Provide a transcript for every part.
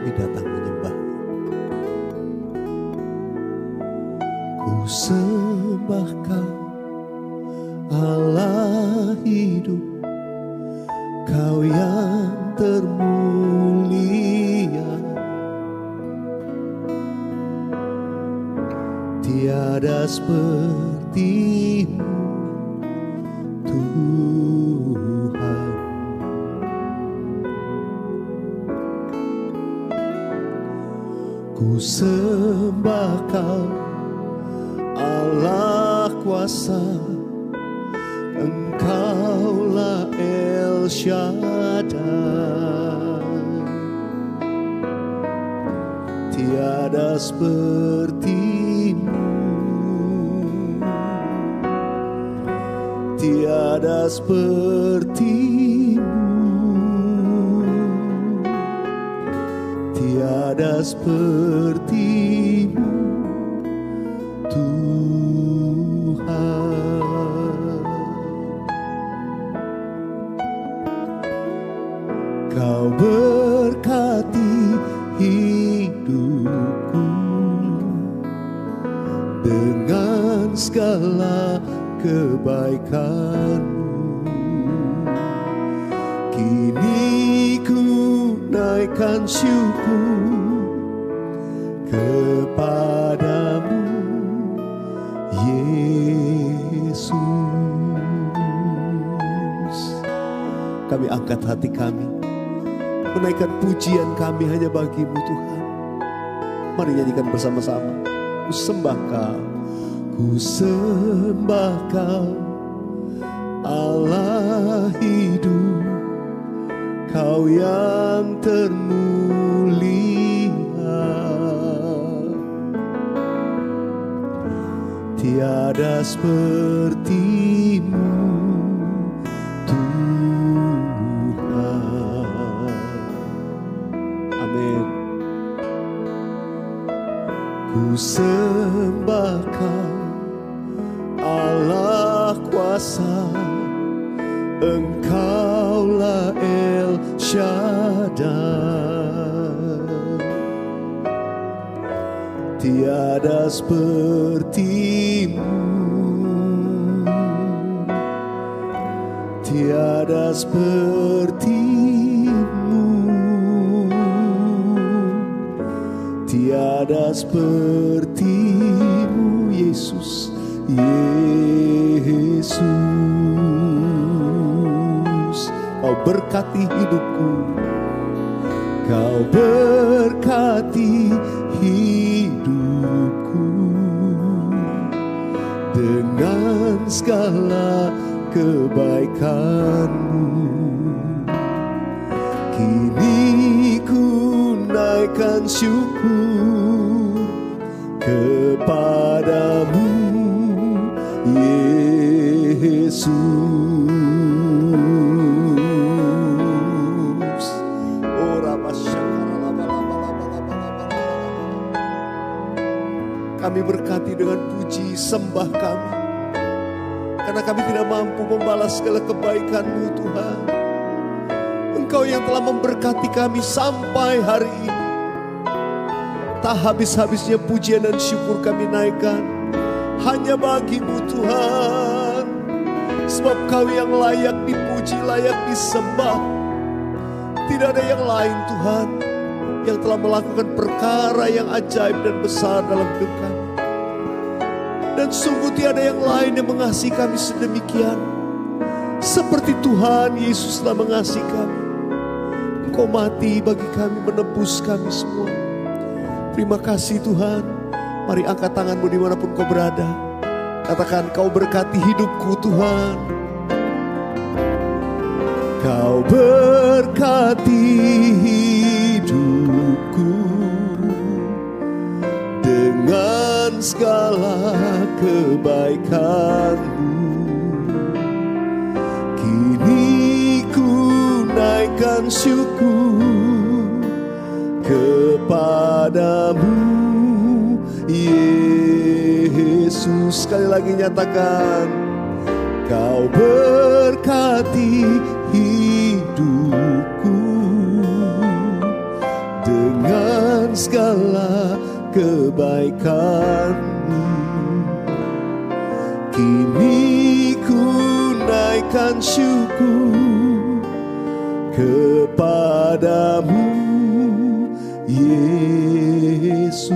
kami datang menyembah. Ku sembah Kau, Allah hidup, Kau yang termulia. Tiada seperti-Mu Tuhan. Ku sembah Kau, Allah kuasa, Engkaulah El Shaddai. Tiada seperti-Mu, tiada seperti-Mu, tiada seperti-Mu Tuhan. Kau berkati hidupku dengan segala kebaikan-Mu. Kini ku naikkan syukur kepadamu, Yesus. Kami angkat hati kami, menaikkan pujian kami hanya bagi-Mu Tuhan. Mari nyanyikan bersama-sama. Ku sembah Kau, ku sembah Kau, Allah hidup, Kau yang termulia. Tiada seperti-Mu Tuhan. Amin. Ku sembah Kau, Allah kuasa, Engkaulah El Shaddai. Tiada seperti-Mu, tiada seperti-Mu, tiada seperti-Mu, Yesus, Yesus. Kau berkati hidupku, Kau berkati hidupku dengan segala kebaikan-Mu. Kini ku naikkan syukur kepadamu, Yesus. Kami berkati dengan puji sembah kami, karena kami tidak mampu membalas segala kebaikan-Mu Tuhan. Engkau yang telah memberkati kami sampai hari ini. Tak habis-habisnya pujian dan syukur kami naikkan hanya bagi-Mu Tuhan. Sebab Kau yang layak dipuji, layak disembah. Tidak ada yang lain Tuhan yang telah melakukan perkara yang ajaib dan besar dalam hidup kami. Dan sungguh tiada yang lain yang mengasihi kami sedemikian seperti Tuhan Yesus telah mengasihi kami. Engkau mati bagi kami, menebus kami semua. Terima kasih Tuhan. Mari angkat tanganmu dimanapun kau berada. Katakan, Kau berkati hidupku Tuhan. Kau berkati hidupku dengan segala kebaikan-Mu. Kini ku naikkan syukur kepadamu, Yesus. Sekali lagi nyatakan, Kau berkati hidupku dengan segala kebaikan-Mu. Kini ku naikkan syukur kepadamu, Yesus.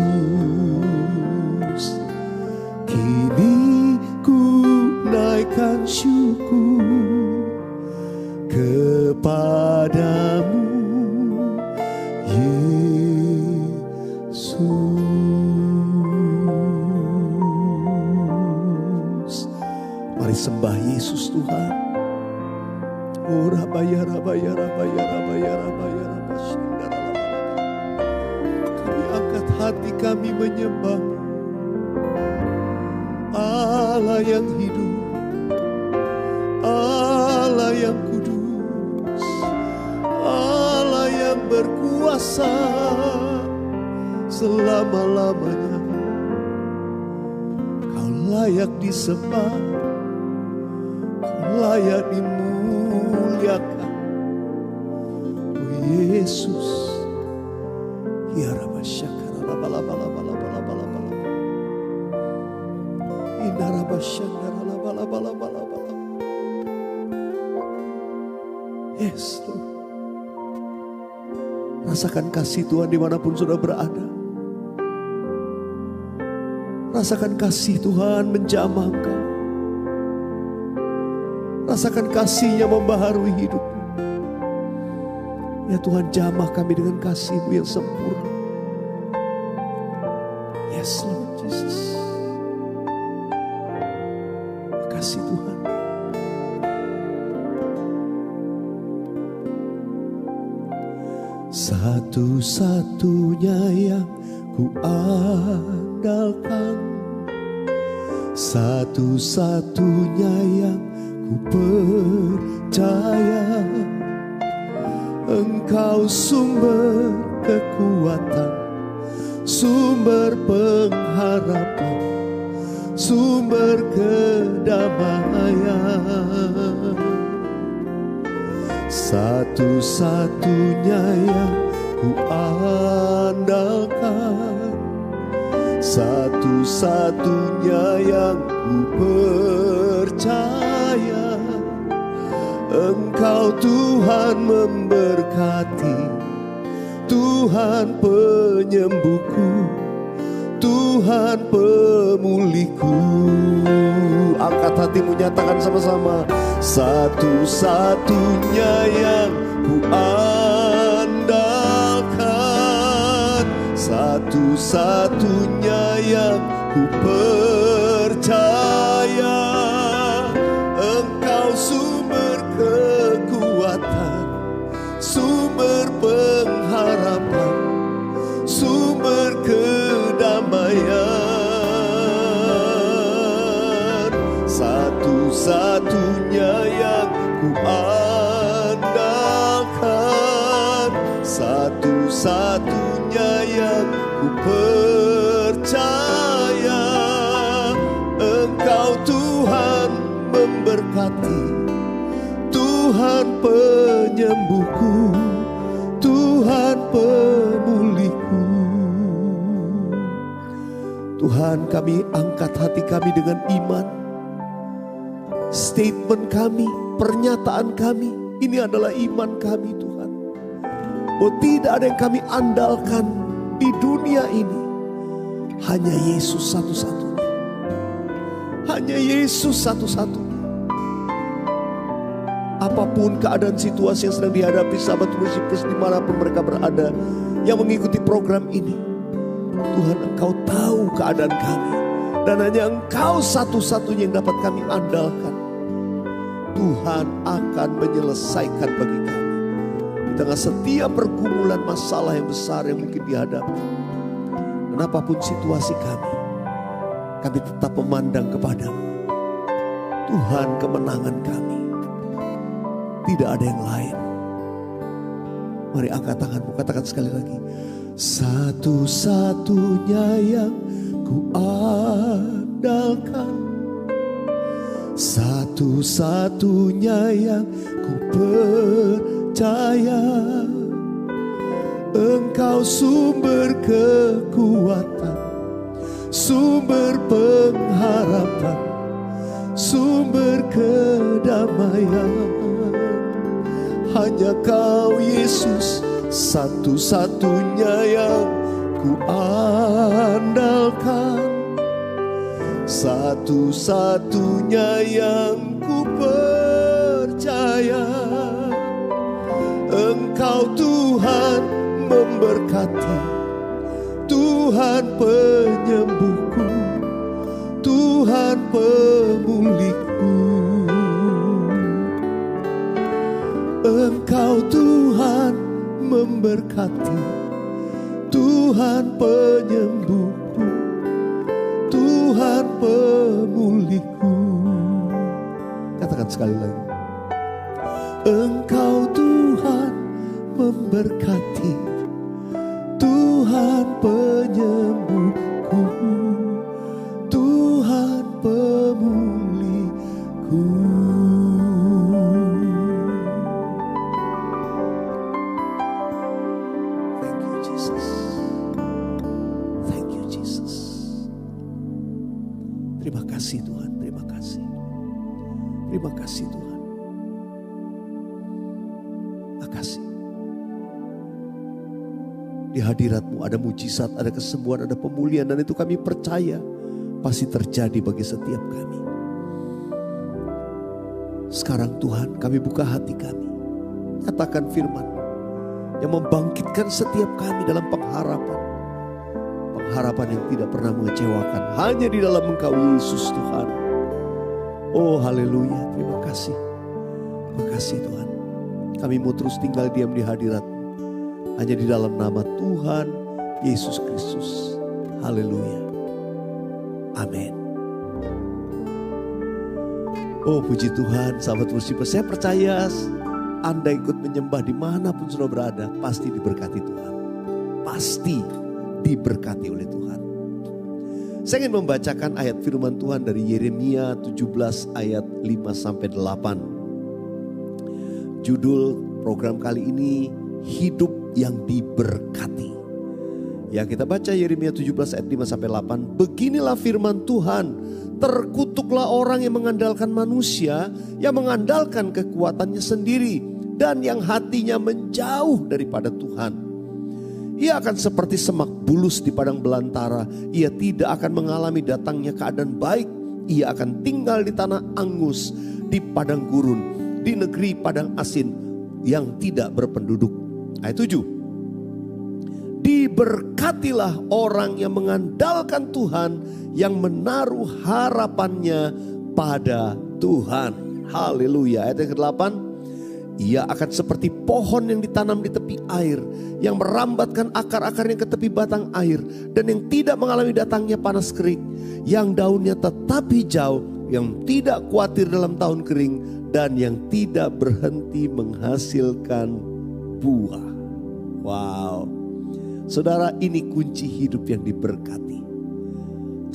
Kini ku naikkan syukur kepadamu, Yesus. Mari sembah Yesus Tuhan. Oh rabaya rabaya rabaya rabaya rabaya rabaya. Kami angkat hati kami menyembah Allah yang hidup, Allah yang kudus, Allah yang berkuasa selama-lamanya. Kau layak disembah, Kau layak dimuliakan, oh Yesus. Ya Rabba syakara laba laba laba laba laba laba laba. Inna Rabba syakara laba laba laba laba laba. Yes Lord. Rasakan kasih Tuhan dimanapun sudah berada. Rasakan kasih Tuhan menjamah engkau. Rasakan kasih-Nya membaharui hidupmu. Ya Tuhan, jamah kami dengan kasih-Mu yang sempurna. Yes Lord Jesus. Kasih Tuhan. Satu-satunya yang ku andalkan, satu-satunya yang ku percaya, Engkau sumber kekuatan, sumber pengharapan, sumber kedamaian. Satu-satunya yang ku andalkan, satu-satunya yang ku percaya, Engkau Tuhan memberkati, Tuhan penyembuhku, Tuhan pemulihku. Angkat hatimu, nyatakan sama-sama. Satu-satunya yang ku andalkan, satu-satunya yang ku percaya, Engkau sumber kekuatan, sumber pengharapan, sumber kedamaian. Satu-satunya yang ku andalkan, satu-satunya yang ku percaya, Engkau Tuhan memberkati, Tuhan penyembuhku, Tuhan pemulihku. Tuhan, kami angkat hati kami dengan iman. Statement kami, pernyataan kami, ini adalah iman kami Tuhan. Bahwa tidak ada yang kami andalkan di dunia ini, hanya Yesus satu-satunya. Hanya Yesus satu-satunya. Apapun keadaan situasi yang sedang dihadapi sahabat Worshipers dimanapun mereka berada yang mengikuti program ini, Tuhan, Engkau tahu keadaan kami, dan hanya Engkau satu-satunya yang dapat kami andalkan. Tuhan akan menyelesaikan bagi kami di tengah setiap pergumulan masalah yang besar yang mungkin dihadapi. Dan apapun situasi kami tetap memandang kepada-Mu. Tuhan, kemenangan kami, tidak ada yang lain. Mari angkat tanganmu, katakan sekali lagi. Satu-satunya yang ku andalkan, satu-satunya yang ku percaya, Engkau sumber kekuatan, sumber pengharapan, sumber kedamaian. Hanya Kau Yesus, satu-satunya yang ku andalkan, satu-satunya yang ku percaya. Engkau Tuhan memberkati, Tuhan penyembuhku, Tuhan pemulihku. Engkau Tuhan memberkati, Tuhan penyembuhku, Tuhan pemulihku. Katakan sekali lagi. Engkau Tuhan memberkati, Tuhan penyembuhku, Tuhan pemulihku. Thank you Jesus. Thank you Jesus. Terima kasih Tuhan, terima kasih. Terima kasih Tuhan. Makasih. Di hadirat-Mu ada mujizat, ada kesembuhan, ada pemulihan, dan itu kami percaya pasti terjadi bagi setiap kami. Sekarang Tuhan, kami buka hati kami. Nyatakan firman yang membangkitkan setiap kami dalam pengharapan. Pengharapan yang tidak pernah mengecewakan, hanya di dalam Engkau Yesus Tuhan. Oh haleluya, terima kasih. Terima kasih Tuhan. Kami mau terus tinggal diam di hadirat-Mu, hanya di dalam nama Tuhan Yesus Kristus. Haleluya. Amin. Oh puji Tuhan, sahabat worshipper, saya percaya Anda ikut menyembah dimanapun sudah berada, pasti diberkati Tuhan. Pasti diberkati oleh Tuhan. Saya ingin membacakan ayat firman Tuhan dari Yeremia 17 ayat 5-8. Judul program kali ini, Hidup yang Diberkati. Yang kita baca Yeremia 17 ayat 5-8. Beginilah firman Tuhan, terkutuklah orang yang mengandalkan manusia, yang mengandalkan kekuatannya sendiri, dan yang hatinya menjauh daripada Tuhan. Ia akan seperti semak bulus di padang belantara. Ia tidak akan mengalami datangnya keadaan baik. Ia akan tinggal di tanah angus, di padang gurun, di negeri padang asin yang tidak berpenduduk. Ayat 7. Diberkatilah orang yang mengandalkan Tuhan, yang menaruh harapannya pada Tuhan. Haleluya. Ayat yang ke-8. Ia akan seperti pohon yang ditanam di tepi air, yang merambatkan akar-akarnya ke tepi batang air, dan yang tidak mengalami datangnya panas kering, yang daunnya tetap hijau, yang tidak khawatir dalam tahun kering, dan yang tidak berhenti menghasilkan buah. Wow. Saudara, ini kunci hidup yang diberkati.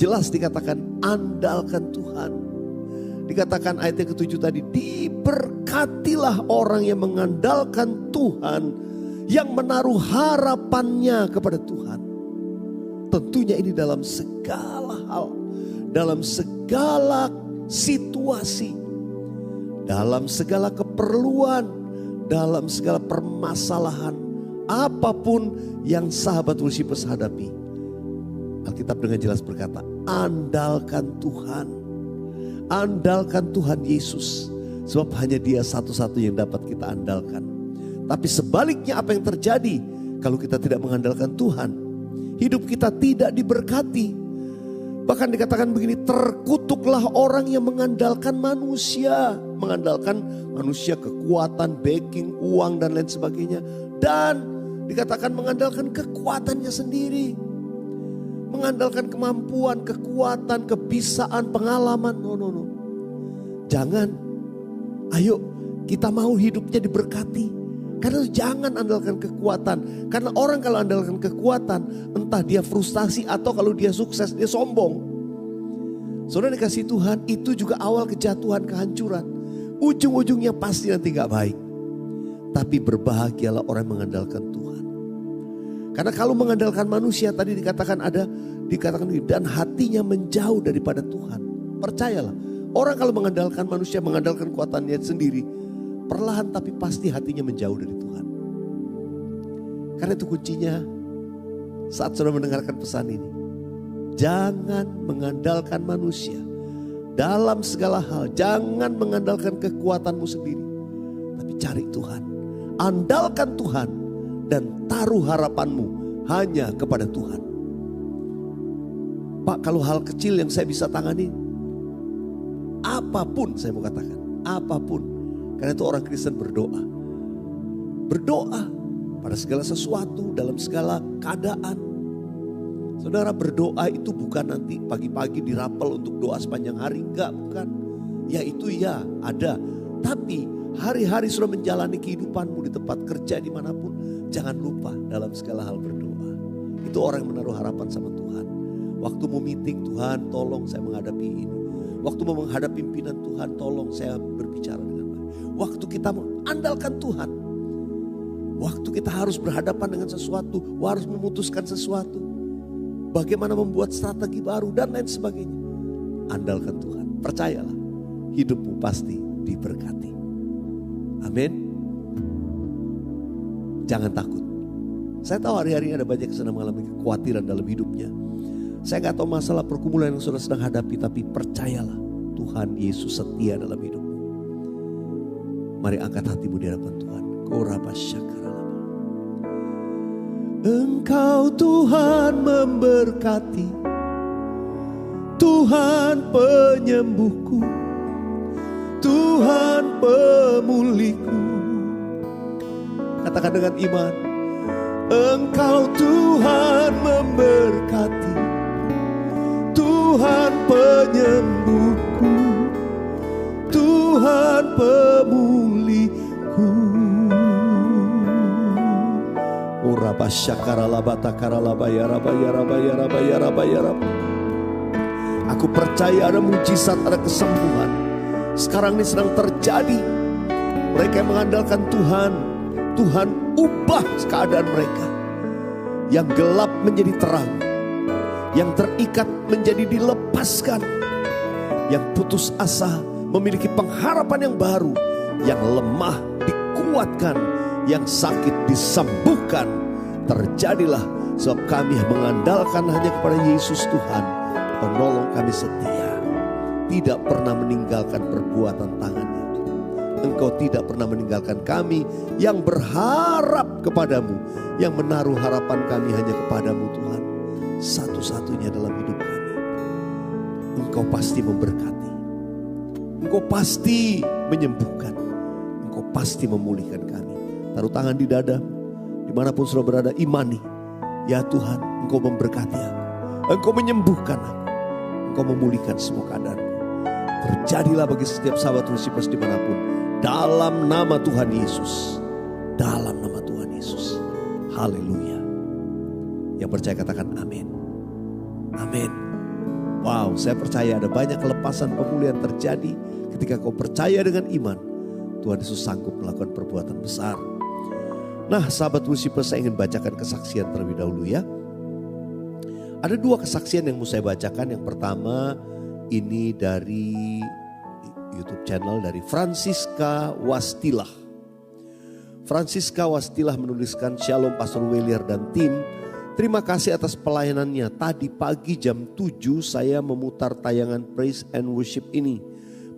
Jelas dikatakan andalkan Tuhan. Dikatakan ayat yang ke-7 tadi, diberkatilah orang yang mengandalkan Tuhan, yang menaruh harapannya kepada Tuhan. Tentunya ini dalam segala hal, dalam segala situasi, dalam segala keperluan, dalam segala permasalahan, apapun yang sahabat worshipers hadapi. Alkitab dengan jelas berkata, andalkan Tuhan. Andalkan Tuhan Yesus, sebab hanya Dia satu-satu yang dapat kita andalkan. Tapi sebaliknya apa yang terjadi kalau kita tidak mengandalkan Tuhan? Hidup kita tidak diberkati. Bahkan dikatakan begini, terkutuklah orang yang mengandalkan manusia. Mengandalkan manusia, kekuatan, backing, uang dan lain sebagainya. Dan dikatakan mengandalkan kekuatannya sendiri. Mengandalkan kemampuan, kekuatan, kebisaan, pengalaman. No. Jangan. Ayo kita mau hidupnya diberkati. Karena jangan andalkan kekuatan. Karena orang kalau andalkan kekuatan, entah dia frustasi atau kalau dia sukses, dia sombong. Saudara dikasih Tuhan, itu juga awal kejatuhan, kehancuran. Ujung-ujungnya pasti nanti gak baik. Tapi berbahagialah orang yang mengandalkan Tuhan. Karena kalau mengandalkan manusia tadi dikatakan dan hatinya menjauh daripada Tuhan. Percayalah, orang kalau mengandalkan manusia, mengandalkan kekuatannya sendiri, perlahan tapi pasti hatinya menjauh dari Tuhan. Karena itu kuncinya saat saudara mendengarkan pesan ini. Jangan mengandalkan manusia dalam segala hal. Jangan mengandalkan kekuatanmu sendiri. Tapi cari Tuhan. Andalkan Tuhan dan taruh harapanmu hanya kepada Tuhan. Pak, kalau hal kecil yang saya bisa tangani, apapun saya mau katakan, apapun. Karena itu orang Kristen berdoa. Berdoa pada segala sesuatu, dalam segala keadaan. Saudara, berdoa itu bukan nanti pagi-pagi dirapel untuk doa sepanjang hari. Enggak, bukan. Ya itu ya ada. Tapi hari-hari sudah menjalani kehidupanmu di tempat kerja dimanapun. Jangan lupa dalam segala hal berdoa. Itu orang yang menaruh harapan sama Tuhan. Waktu mau meeting, Tuhan tolong saya menghadapi ini. Waktu mau menghadapi pimpinan, Tuhan tolong saya berbicara dengan baik. Waktu kita mengandalkan Tuhan. Waktu kita harus berhadapan dengan sesuatu, harus memutuskan sesuatu. Bagaimana membuat strategi baru dan lain sebagainya. Andalkan Tuhan, percayalah hidupmu pasti diberkati. Amin. Jangan takut. Saya tahu hari-hari ada banyak yang sedang mengalami kekhawatiran dalam hidupnya. Saya gak tahu masalah pergumulan yang saudara sedang hadapi, tapi percayalah Tuhan Yesus setia dalam hidupmu. Mari angkat hatimu di hadapan Tuhan. Engkau Tuhan memberkati, Tuhan penyembuhku, Tuhan pemulihku. Katakan dengan iman. Engkau Tuhan memberkati, Tuhan penyembuhku, Tuhan pemulihku. Aku percaya ada mujizat, ada kesembuhan. Sekarang ini sedang terjadi. Mereka yang mengandalkan Tuhan, Tuhan ubah keadaan mereka. Yang gelap menjadi terang, yang terikat menjadi dilepaskan, yang putus asa memiliki pengharapan yang baru, yang lemah dikuatkan, yang sakit disembuhkan. Terjadilah sebab kami mengandalkan hanya kepada Yesus Tuhan, penolong kami setia, tidak pernah meninggalkan perbuatan tangannya. Engkau tidak pernah meninggalkan kami yang berharap kepadamu, yang menaruh harapan kami hanya kepadamu Tuhan. Satu-satunya dalam hidup kami. Engkau pasti memberkati. Engkau pasti menyembuhkan. Engkau pasti memulihkan kami. Taruh tangan di dada, dimanapun sudah berada, imani. Ya Tuhan, Engkau memberkati aku. Engkau menyembuhkan aku. Engkau memulihkan semua keadaanku. Terjadilah bagi setiap sahabat Rusipers dimanapun. Dalam nama Tuhan Yesus. Dalam nama Tuhan Yesus. Haleluya. Yang percaya katakan amin. Amin. Wow, saya percaya ada banyak kelepasan pemulihan terjadi ketika kau percaya dengan iman. Tuhan Yesus sanggup melakukan perbuatan besar. Nah, sahabat Worshipers, saya ingin bacakan kesaksian terlebih dahulu ya. Ada dua kesaksian yang mau saya bacakan. Yang pertama ini dari YouTube channel dari Francisca Wastilah. Francisca Wastilah menuliskan, Shalom Pastor Weliar dan tim. Terima kasih atas pelayanannya. Tadi pagi jam 7 saya memutar tayangan Praise and Worship ini.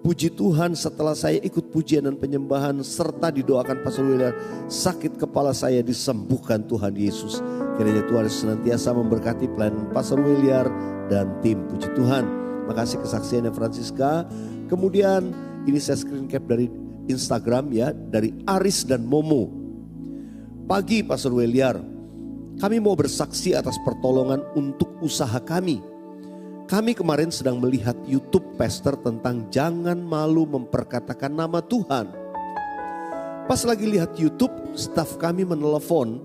Puji Tuhan, setelah saya ikut pujian dan penyembahan serta didoakan Pastor Weliar, sakit kepala saya disembuhkan Tuhan Yesus. Kiranya Tuhan senantiasa memberkati pelayanan Pastor Weliar dan tim. Puji Tuhan. Makasih kesaksiannya Francisca. Kemudian ini saya screen cap dari Instagram ya, dari Aris dan Momo. Pagi Pastor Weliar, kami mau bersaksi atas pertolongan untuk usaha kami. Kami kemarin sedang melihat YouTube Pastor tentang jangan malu memperkatakan nama Tuhan. Pas lagi lihat YouTube, staf kami menelepon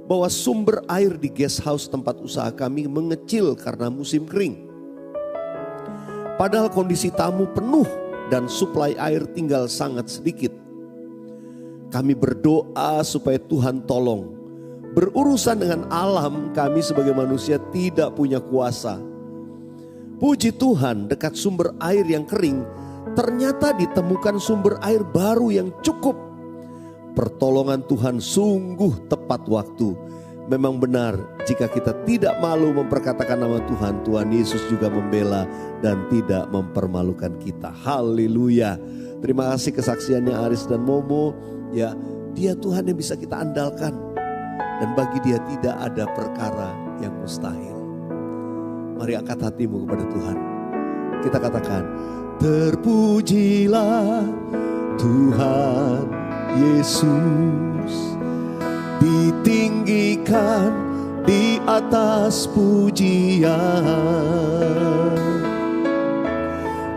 bahwa sumber air di guest house tempat usaha kami mengecil karena musim kering. Padahal kondisi tamu penuh dan suplai air tinggal sangat sedikit. Kami berdoa supaya Tuhan tolong. Berurusan dengan alam, kami sebagai manusia tidak punya kuasa. Puji Tuhan, dekat sumber air yang kering, ternyata ditemukan sumber air baru yang cukup. Pertolongan Tuhan sungguh tepat waktu. Memang benar, jika kita tidak malu memperkatakan nama Tuhan, Tuhan Yesus juga membela dan tidak mempermalukan kita. Haleluya. Terima kasih kesaksiannya Aris dan Momo. Ya, dia Tuhan yang bisa kita andalkan. Dan bagi dia tidak ada perkara yang mustahil. Mari angkat hatimu kepada Tuhan. Kita katakan, terpujilah Tuhan Yesus, ditinggikan di atas pujian.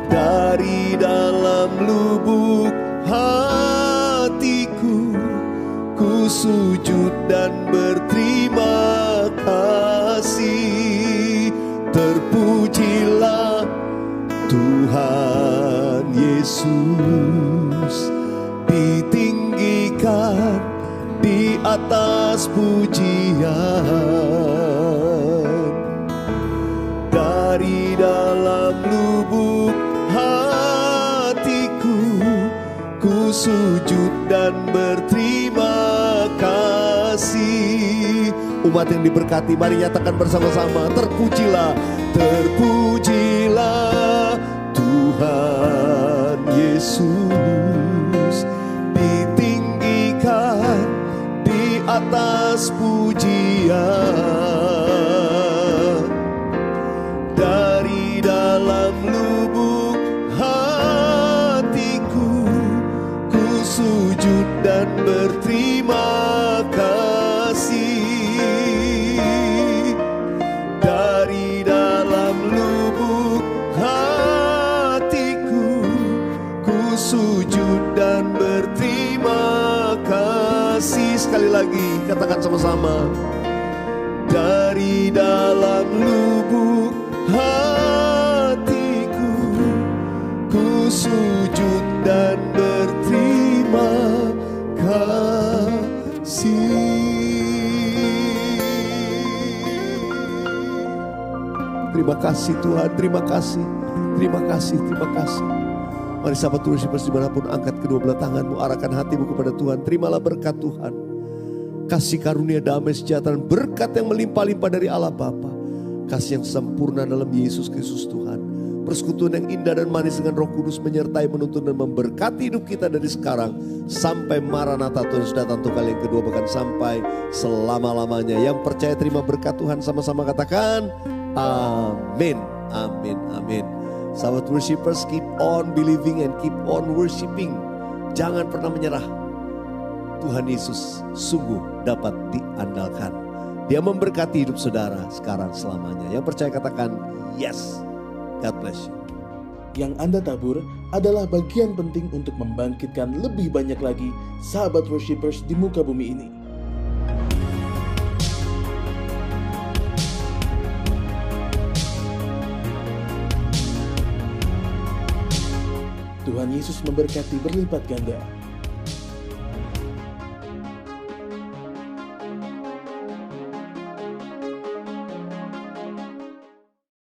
Dari dalam lubuk hatiku, ku sujud dan berterima kasih. Terpujilah Tuhan Yesus, ditinggikan di atas pujian. Dari dalam lubuk hatiku, ku sujud dan berterima kasih. Umat yang diberkati, mari nyatakan bersama-sama, terpujilah, terpujilah Tuhan Yesus, ditinggikan di atas pujian. Dari dalam lubuk hatiku, ku sujud dan berterima kasih. Dari dalam lubuk hatiku, ku sujud dan berterima kasih. Sekali lagi, katakan sama-sama. Dari dalam lubuk hatiku, ku sujud dan berterima kasih. Terima kasih Tuhan, terima kasih, terima kasih, terima kasih. Mari sahabat worshipers dimanapun, angkat kedua belah tanganmu, arahkan hatimu kepada Tuhan. Terimalah berkat Tuhan, kasih karunia, damai sejahtera, berkat yang melimpah-limpah dari Allah Bapa, kasih yang sempurna dalam Yesus Kristus Tuhan, persekutuan yang indah dan manis dengan Roh Kudus menyertai, menuntun dan memberkati hidup kita dari sekarang sampai Maranatha, Tuhan sudah datang untuk kali yang kedua, bahkan sampai selama-lamanya. Yang percaya terima berkat Tuhan, sama-sama katakan amin, amin, amin. Sahabat worshipers, keep on believing and keep on worshiping. Jangan pernah menyerah. Tuhan Yesus sungguh dapat diandalkan. Dia memberkati hidup saudara sekarang selamanya. Yang percaya katakan yes. God bless you. Yang Anda tabur adalah bagian penting untuk membangkitkan lebih banyak lagi sahabat worshipers di muka bumi ini. Tuhan Yesus memberkati berlipat ganda.